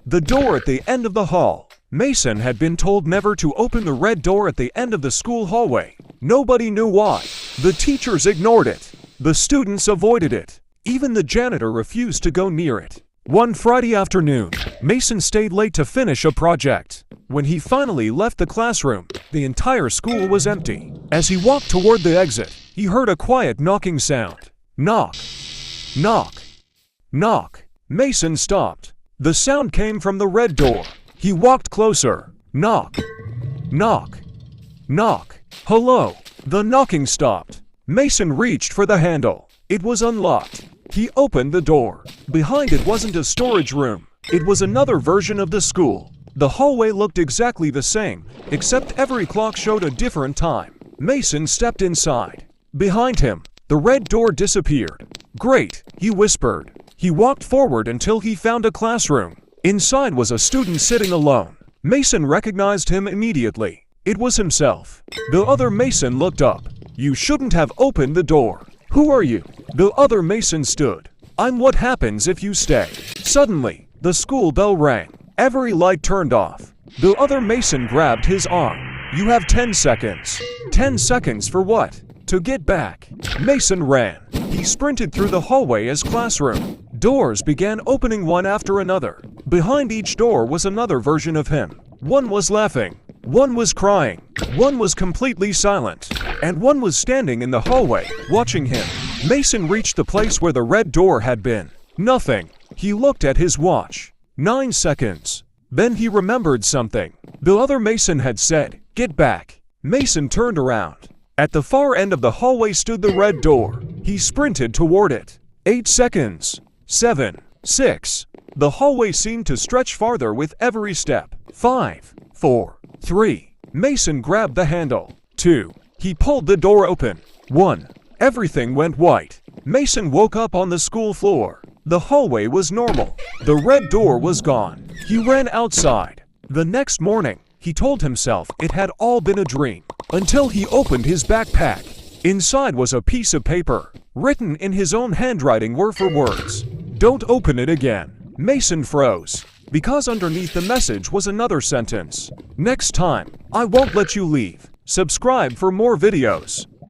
The door at the end of the hall. Mason had been told never to open the red door at the end of the school hallway. Nobody knew why. The teachers ignored it. The students avoided it. Even the janitor refused to go near it. One Friday afternoon, Mason stayed late to finish a project. When he finally left the classroom, the entire school was empty. As he walked toward the exit, he heard a quiet knocking sound. Knock. Knock. Knock. Mason stopped. The sound came from the red door. He walked closer. Knock. Knock. Knock. Hello. The knocking stopped. Mason reached for the handle. It was unlocked. He opened the door. Behind it wasn't a storage room. It was another version of the school. The hallway looked exactly the same, except every clock showed a different time. Mason stepped inside. Behind him, the red door disappeared. Great, he whispered. He walked forward until he found a classroom. Inside was a student sitting alone. Mason recognized him immediately. It was himself. The other Mason looked up. You shouldn't have opened the door. Who are you? The other Mason stood. I'm what happens if you stay. Suddenly, the school bell rang. Every light turned off. The other Mason grabbed his arm. You have 10 seconds. 10 seconds for what? To get back. Mason ran. He sprinted through the hallway as classroom. Doors began opening one after another. Behind each door was another version of him. One was laughing. One was crying. One was completely silent. And one was standing in the hallway, watching him. Mason reached the place where the red door had been. Nothing. He looked at his watch. 9 seconds. Then he remembered something. The other Mason had said, "Get back." Mason turned around. At the far end of the hallway stood the red door. He sprinted toward it. 8 seconds. 7. 6. The hallway seemed to stretch farther with every step. 5. 4. 3. Mason grabbed the handle. 2. He pulled the door open. 1. Everything went white. Mason woke up on the school floor. The hallway was normal. The red door was gone. He ran outside. The next morning, he told himself it had all been a dream, until he opened his backpack. Inside was a piece of paper. Written in his own handwriting were for words. Don't open it again. Mason froze, because underneath the message was another sentence. Next time, I won't let you leave. Subscribe for more videos.